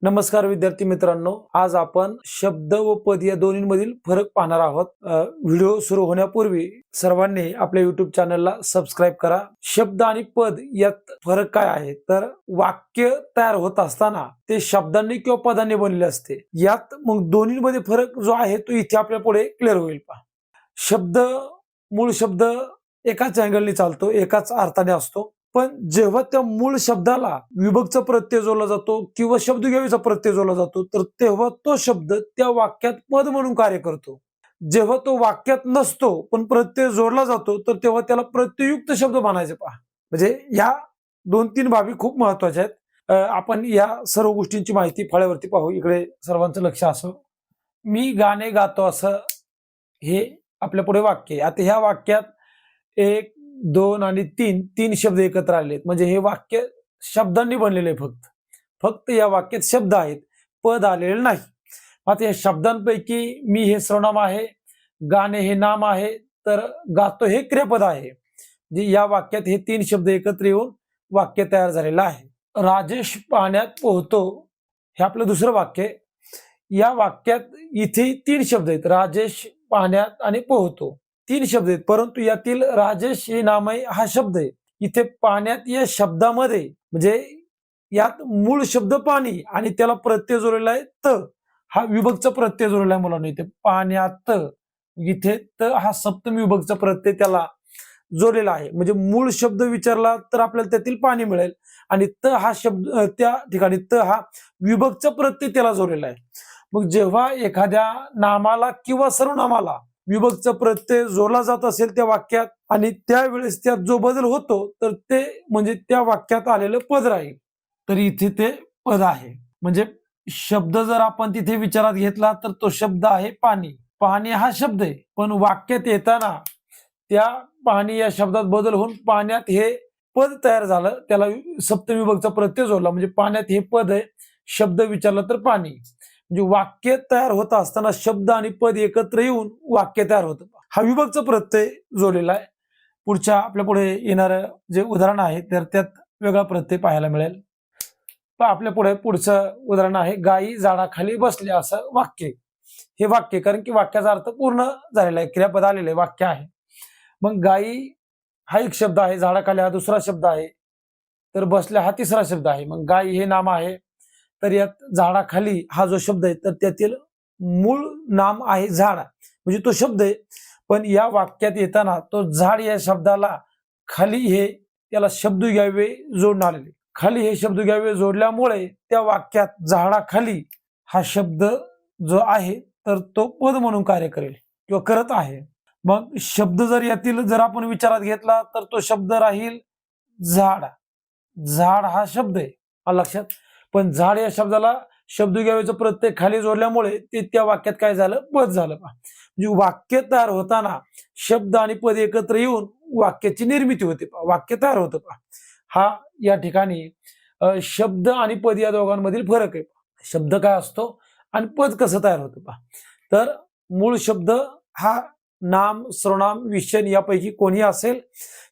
नमस्कार विद्यार्थी मित्रांनो, आज आपण शब्द व पद या दोन्हीमधील फरक पाहणार आहोत। व्हिडिओ सुरू होण्यापूर्वी सर्वांनी आपल्या युट्यूब चॅनलला सबस्क्राईब करा। शब्द आणि पद यात फरक काय आहे तर वाक्य तयार होत असताना ते शब्दांनी किंवा पदांनी बनलेले असते। यात मग दोन्हीमध्ये फरक जो आहे तो इथे आपल्या पुढे क्लिअर होईल। पहा, शब्द मूळ शब्द एकाच अँगलने चालतो, एकाच अर्थाने असतो, पण जेव्हा त्या मूळ शब्दाला विभक्तचा प्रत्यय जोडला जातो किंवा शब्दव्यवस्थेचा प्रत्यय जोडला जातो तर तेव्हा तो शब्द त्या वाक्यात पद म्हणून कार्य करतो। जेव्हा तो वाक्यात नसतो पण प्रत्यय जोडला जातो तर तेव्हा त्याला प्रत्ययुक्त शब्द म्हणायचे। पहा, म्हणजे या 2-3 बाबी खूप महत्वाच्या आहेत। आपण या सर्व गोष्टींची माहिती फळ्यावरती पाहू। इकडे सर्वांचं लक्ष असो। मी गाणे गातो असं हे आपल्या पुढे वाक्य आहे। आता ह्या वाक्यात 1, 2 आणि 3 शब्द एकत्र आलेत, म्हणजे हे वाक्य शब्दांनी बनलेले आहे। फक्त या वाक्यात शब्द आहेत, पद आलेले नाही। आता या शब्दांपैकी मी हे सर्वनाम आहे, गाणे हे नाम आहे, तर गातो हे क्रियापद आहे। जे या वाक्यात हे 3 शब्द एकत्र येऊन वाक्य तयार झालेलं आहे। राजेश पाण्यात पोहतो हे आपलं दुसरं वाक्य आहे। या वाक्यात इथे 3 शब्द आहेत, राजेश, पाण्यात आणि पोहतो। 3 शब्द आहेत, परंतु यातील राजेश हे नाम आहे, हा शब्द आहे। इथे पाण्यात या शब्दामध्ये म्हणजे यात मूळ शब्द पाणी आणि त्याला प्रत्यय जोडलेला आहे त, हा विभक्तचा प्रत्यय जोडलेला आहे मुलांना। इथे पाण्यात, इथे त हा सप्तमी विभक्तचा प्रत्यय त्याला जोडलेला आहे। म्हणजे मूळ शब्द विचारला तर आपल्याला त्यातील पाणी मिळेल आणि त हा शब्द त्या ठिकाणी त हा विभक्तचा प्रत्यय त्याला जोडलेला आहे। मग जेव्हा एखाद्या नामाला किंवा सर्वनामाला विभक्तचा प्रत्यय जोडला जात असेल त्या वाक्यात आणि त्यावेळेस त्यात जो बदल होतो तर ते म्हणजे त्या वाक्यात आलेलं पद राहील, तर इथे ते पद आहे। म्हणजे शब्द जर आपण तिथे विचारात घेतला तर तो शब्द आहे पाणी। पाणी हा शब्द आहे, पण वाक्यात येताना त्या पाणी या शब्दात बदल होऊन पाण्यात हे पद तयार झालं, त्याला सप्तमी विभक्तचा प्रत्यय जोडला, म्हणजे पाण्यात हे पद आहे। शब्द विचारला तर पाणी, म्हणजे वाक्य तयार होत असताना शब्द आणि पद एकत्र येऊन वाक्य तयार होतं। हा विभक्तचा प्रत्यय जोडलेला आहे। पुढच्या आपल्या पुढे येणारं जे उदाहरण आहे तर त्यात वेगळा प्रत्यय पाहायला मिळेल। पण आपल्या पुढे पुढचं उदाहरण आहे, गायी झाडाखाली बसल्या असं वाक्य। हे वाक्य कारण की वाक्याचा अर्थ पूर्ण झालेला आहे, क्रियापद आलेलं आहे, वाक्य आहे। मग गायी हा एक शब्द आहे, झाडाखाली हा दुसरा शब्द आहे, तर बसल्या हा तिसरा शब्द आहे। मग गाय हे नाम आहे, तर यात झाडाखाली हा जो शब्द आहे तर त्यातील मूळ नाम आहे झाड, म्हणजे तो शब्द आहे, पण या वाक्यात येताना तो झाड या शब्दाला खाली हे त्याला शब्दव्यय जोडून आलेले। खाली हे शब्दव्यय जोडल्यामुळे त्या वाक्यात झाडाखाली हा शब्द जो आहे तर तो पद म्हणून कार्य करेल किंवा करत आहे। मग शब्द जर यातील जर आपण विचारात घेतला तर तो शब्द राहील झाड। झाड हा शब्द आहे लक्षात, पण झाड या शब्दाला शब्दव्ययचा प्रत्यय खाली जोडल्यामुळे ते त्या वाक्यात काय झालं, पद झालं। म्हणजे वाक्य तयार होताना शब्द आणि पद एकत्र येऊन वाक्याची निर्मिती होते, वाक्य तयार होतं। हा या ठिकाणी शब्द आणि पद या दोघांमधील फरक आहे। शब्द काय असतो आणि पद कसं तयार होतं तर मूळ शब्द हा नाम, सर्वनाम, विशेषण यापैकी कोणी असेल,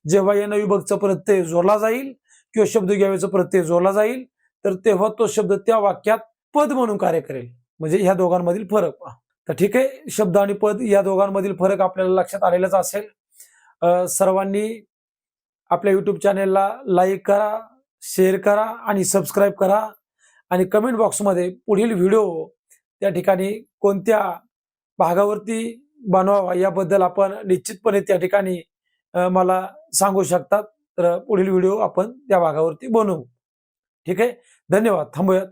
जेव्हा यानं विभक्तचा प्रत्यय जोडला जाईल किंवा शब्दव्ययचा प्रत्यय जोडला जाईल तर तेव्हा तो शब्द त्या वाक्यात पद म्हणून कार्य करेल। म्हणजे ह्या दोघांमधील फरक। तर ठीक आहे, शब्द आणि पद या दोघांमधील फरक आपल्याला लक्षात आलेलाच असेल। सर्वांनी आपल्या युट्यूब चॅनेलला लाईक करा, शेअर करा आणि सबस्क्राईब करा आणि कमेंट बॉक्समध्ये पुढील व्हिडिओ त्या ठिकाणी कोणत्या भागावरती बनवावा याबद्दल आपण निश्चितपणे त्या ठिकाणी मला सांगू शकतात। तर पुढील व्हिडिओ आपण त्या भागावरती बनवू। ठीक आहे, धन्यवाद। थांबूयात।